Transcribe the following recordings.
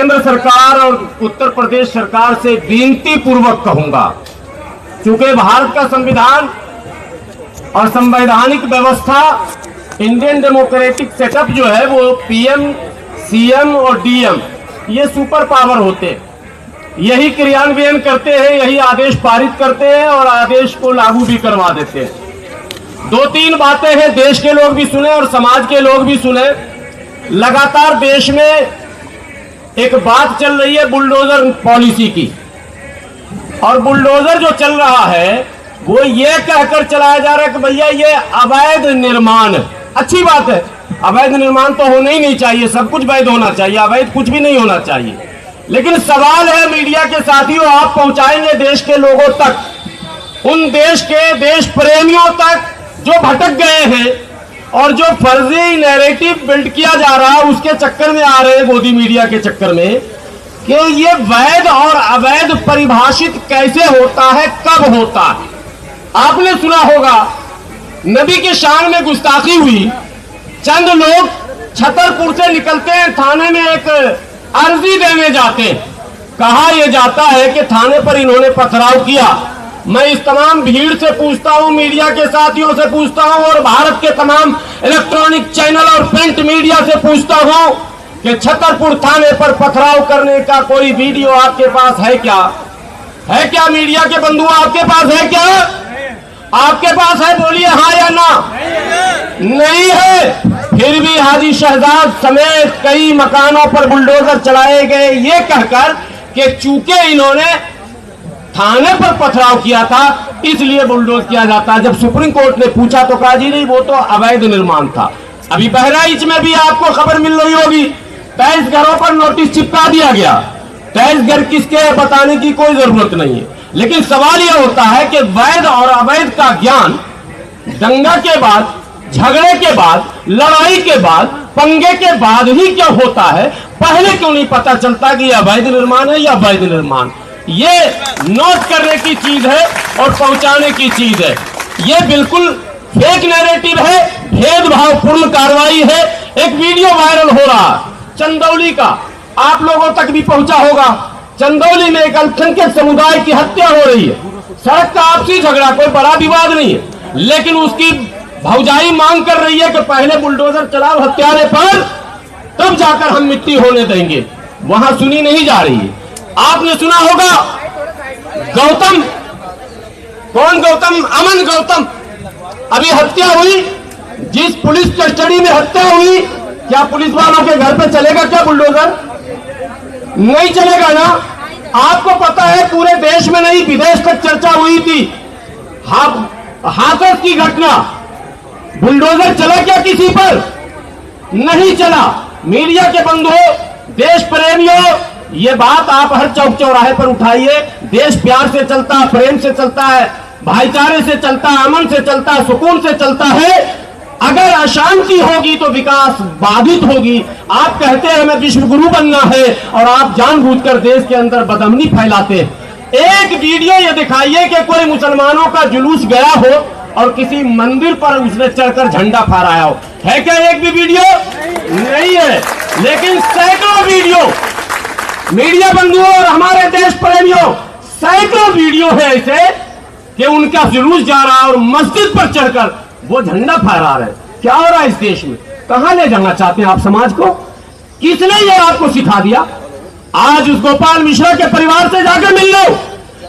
केंद्र सरकार और उत्तर प्रदेश सरकार से विनती पूर्वक कहूंगा, चूंकि भारत का संविधान और संवैधानिक व्यवस्था, इंडियन डेमोक्रेटिक सेटअप जो है वो पीएम, सीएम और डीएम ये सुपर पावर होते हैं, यही क्रियान्वयन करते हैं, यही आदेश पारित करते हैं और आदेश को लागू भी करवा देते हैं। दो तीन बातें हैं, देश के लोग भी सुने और समाज के लोग भी सुने। लगातार देश में एक बात चल रही है बुलडोजर पॉलिसी की, और बुलडोजर जो चल रहा है वो ये कहकर चलाया जा रहा है कि भैया ये अवैध निर्माण है। अच्छी बात है, अवैध निर्माण तो होना ही नहीं चाहिए, सब कुछ वैध होना चाहिए, अवैध कुछ भी नहीं होना चाहिए। लेकिन सवाल है मीडिया के साथियों, आप पहुंचाएंगे देश के लोगों तक, उन देश के देश प्रेमियों तक जो भटक गए हैं और जो फर्जी नैरेटिव बिल्ड किया जा रहा है उसके चक्कर में आ रहे हैं, मोदी मीडिया के चक्कर में, कि ये वैध और अवैध परिभाषित कैसे होता है, कब होता है। आपने सुना होगा नबी के शान में गुस्ताखी हुई, चंद लोग छतरपुर से निकलते हैं, थाने में एक अर्जी देने जाते हैं। कहा यह जाता है कि थाने पर इन्होंने पथराव किया। मैं इस तमाम भीड़ से पूछता हूं, मीडिया के साथियों से पूछता हूं और भारत के तमाम इलेक्ट्रॉनिक चैनल और प्रिंट मीडिया से पूछता हूं कि छतरपुर थाने पर पथराव करने का कोई वीडियो आपके पास है क्या? है क्या मीडिया के बंधु, आपके पास है क्या? आपके पास है? बोलिए हाँ या ना। नहीं है। फिर भी हाजी शहजाद समेत कई मकानों पर बुलडोजर चलाए गए, ये कहकर कि चूंकि इन्होंने थाने पर पथराव किया था इसलिए बुलडोज किया जाता। जब सुप्रीम कोर्ट ने पूछा तो कहा जी नहीं, वो तो अवैध निर्माण था। अभी बहराइच में भी आपको खबर मिल रही होगी, 23 घरों पर नोटिस चिपका दिया गया। 23 घर किसके बताने की कोई जरूरत नहीं है। लेकिन सवाल यह होता है कि वैध और अवैध का ज्ञान दंगा के बाद, झगड़े के बाद, लड़ाई के बाद, पंगे के बाद ही क्या होता है, पहले क्यों नहीं पता चलता कि यह अवैध निर्माण है या वैध निर्माण? ये नोट करने की चीज है और पहुंचाने की चीज है। ये बिल्कुल फेक नैरेटिव है, भेदभावपूर्ण कार्रवाई है। एक वीडियो वायरल हो रहा है चंदौली का, आप लोगों तक भी पहुंचा होगा। चंदौली में एक अल्पसंख्यक समुदाय की हत्या हो रही है। सड़क का आपसी झगड़ा, कोई बड़ा विवाद नहीं है, लेकिन उसकी भौजाई मांग कर रही है कि पहले बुलडोजर चलाओ हत्यारे पर, तब जाकर हम मिट्टी होने देंगे। वहां सुनी नहीं जा रही है। आपने सुना होगा गौतम, कौन गौतम? अमन गौतम। अभी हत्या हुई, जिस पुलिस कस्टडी में हत्या हुई, क्या पुलिस वालों के घर पे चलेगा क्या बुलडोजर? नहीं चलेगा ना। आपको पता है पूरे देश में नहीं विदेश तक चर्चा हुई थी हाथरस की घटना। बुलडोजर चला क्या किसी पर? नहीं चला। मीडिया के बंधुओं, देश प्रेमियों, ये बात आप हर चौक चौराहे पर उठाइए। देश प्यार से चलता है, प्रेम से चलता है, भाईचारे से चलता है, अमन से चलता है, सुकून से चलता है। अगर अशांति होगी तो विकास बाधित होगी। आप कहते हैं हमें विश्व गुरु बनना है और आप जानबूझकर देश के अंदर बदअमनी फैलाते हैं। एक वीडियो ये दिखाइए कि कोई मुसलमानों का जुलूस गया हो और किसी मंदिर पर उसने चढ़कर झंडा फहराया हो। है क्या एक भी वीडियो? नहीं है। लेकिन सैकड़ों वीडियो, मीडिया बंधुओं और हमारे देश प्रेमियों, सैकड़ों वीडियो है ऐसे कि उनका जुलूस जा रहा है और मस्जिद पर चढ़कर वो झंडा फहरा रहे। क्या हो रहा है इस देश में? कहां ले जाना चाहते हैं आप समाज को? किसने ये आपको सिखा दिया? आज उस गोपाल मिश्रा के परिवार से जाकर मिल लो,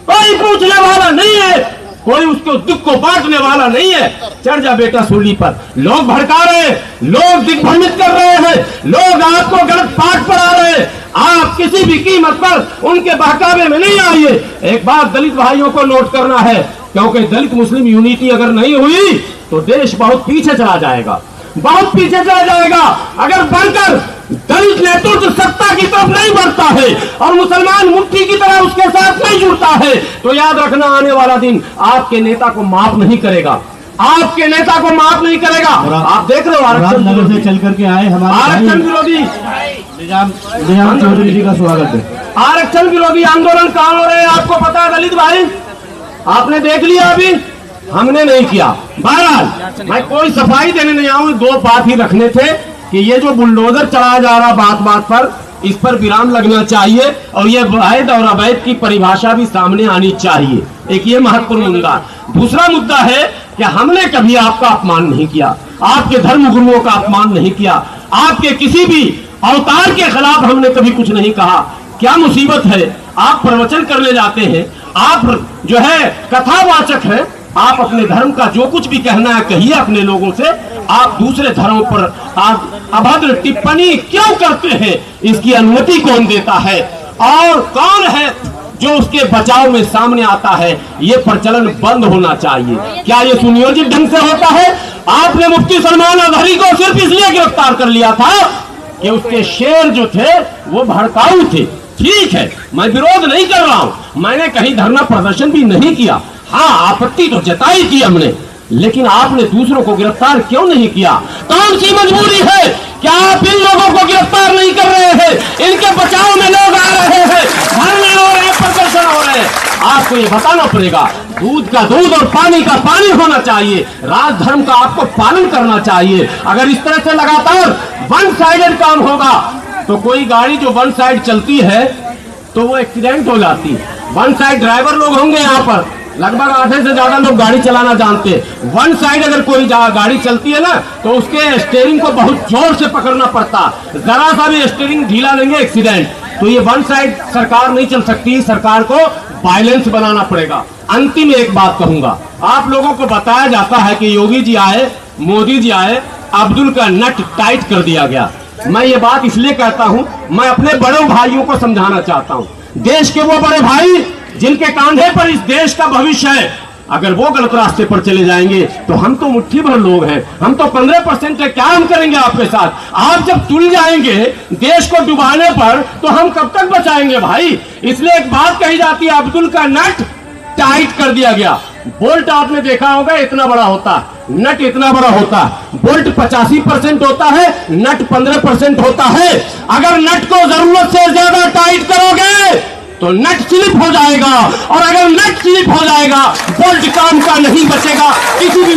कोई पूछने वाला नहीं है, कोई उसको दुख को बांटने वाला नहीं है। चढ़ जा बेटा सूली पर। लोग भड़का रहे हैं, लोग दिग्भ्रमित कर रहे हैं, लोग आपको गलत पाठ पढ़ा रहे हैं। आप किसी भी कीमत पर उनके बहकावे में नहीं आइए। एक बात दलित भाइयों को नोट करना है, क्योंकि दलित मुस्लिम यूनिटी अगर नहीं हुई तो देश बहुत पीछे चला जाएगा, बहुत पीछे चला जाएगा। अगर बढ़कर दलित नेतृत्व सत्ता की तरफ नहीं बढ़ता है और मुसलमान मुट्ठी की तरह उसके साथ नहीं जुड़ता है तो याद रखना आने वाला दिन आपके नेता को माफ नहीं करेगा, आपके नेता को माफ नहीं करेगा। आप देख रहे हो आरक्षण नगर से चल करके आए हमारे आरक्षण विरोधी निजाम चौधरी जी का स्वागत है। आरक्षण विरोधी आंदोलन कहां हो रहे हैं आपको पता है दलित भाई? आपने देख लिया? अभी हमने नहीं किया। बहरहाल मैं कोई सफाई देने नहीं आऊं, दो बात ही रखने थे कि ये जो बुलडोजर चलाया जा रहा बात बात पर, इस पर विराम लगना चाहिए और ये वैध और अवैध की परिभाषा भी सामने आनी चाहिए। एक ये महत्वपूर्ण मुद्दा। दूसरा मुद्दा है कि हमने कभी आपका अपमान नहीं किया, आपके धर्म गुरुओं का अपमान नहीं किया, आपके किसी भी अवतार के खिलाफ हमने कभी कुछ नहीं कहा। क्या मुसीबत है, आप प्रवचन करने जाते हैं, आप जो है कथावाचक हैं, आप अपने धर्म का जो कुछ भी कहना है कहिए अपने लोगों से, आप दूसरे धर्मों पर आप अभद्र टिप्पणी क्यों करते हैं? इसकी अनुमति कौन देता है और कौन है जो उसके बचाव में सामने आता है? ये प्रचलन बंद होना चाहिए। क्या ये सुनियोजित ढंग से होता है? आपने मुफ्ती सलमान अजहरी को सिर्फ इसलिए गिरफ्तार कर लिया था कि उसके शेर जो थे वो भड़काऊ थे। ठीक है, मैं विरोध नहीं कर रहा हूं, मैंने कहीं धरना प्रदर्शन भी नहीं किया। हाँ, आपत्ति तो जताई की हमने, लेकिन आपने दूसरों को गिरफ्तार क्यों नहीं किया? कौन सी मजबूरी है? क्या आप इन लोगों को गिरफ्तार नहीं कर रहे हैं? इनके बचाव में लोग आ रहे हैं, धरने हो रहे हैं, प्रदर्शन हो रहे हैं। आपको ये बताना पड़ेगा, दूध का दूध और पानी का पानी होना चाहिए। राजधर्म का आपको पालन करना चाहिए। अगर इस तरह से लगातार वन साइडेड काम होगा तो कोई गाड़ी जो वन साइड चलती है तो वो एक्सीडेंट हो जाती है। वन साइड ड्राइवर लोग होंगे यहाँ पर, लगभग आधे से ज्यादा लोग गाड़ी चलाना जानते हैं। वन साइड अगर कोई गाड़ी चलती है ना तो उसके स्टीयरिंग को बहुत जोर से पकड़ना पड़ता, जरा सा भी स्टीयरिंग ढीला लेंगे एक्सीडेंट। तो ये वन साइड सरकार नहीं चल सकती, सरकार को बैलेंस बनाना पड़ेगा। अंतिम एक बात कहूंगा, आप लोगों को बताया जाता है कि योगी जी आए, मोदी जी आए, अब्दुल का नट टाइट कर दिया गया। मैं ये बात इसलिए कहता हूं, मैं अपने बड़े भाइयों को समझाना चाहता हूं। देश के वो बड़े भाई जिनके कांधे पर इस देश का भविष्य है, अगर वो गलत रास्ते पर चले जाएंगे तो हम तो मुट्ठी भर लोग हैं, हम तो 15% है, क्या हम करेंगे आपके साथ? आप जब तुल जाएंगे देश को डुबाने पर तो हम कब तक बचाएंगे भाई? इसलिए एक बात कही जाती है, अब्दुल का नट टाइट कर दिया गया। बोल्ट आपने देखा होगा इतना बड़ा होता, नट इतना बड़ा होता। बोल्ट 85% होता है, नट 15% होता है। अगर नट को जरूरत से ज्यादा टाइट करोगे तो नट स्लिप हो जाएगा, और अगर नट स्लिप हो जाएगा बोल्ट काम का नहीं बचेगा किसी भी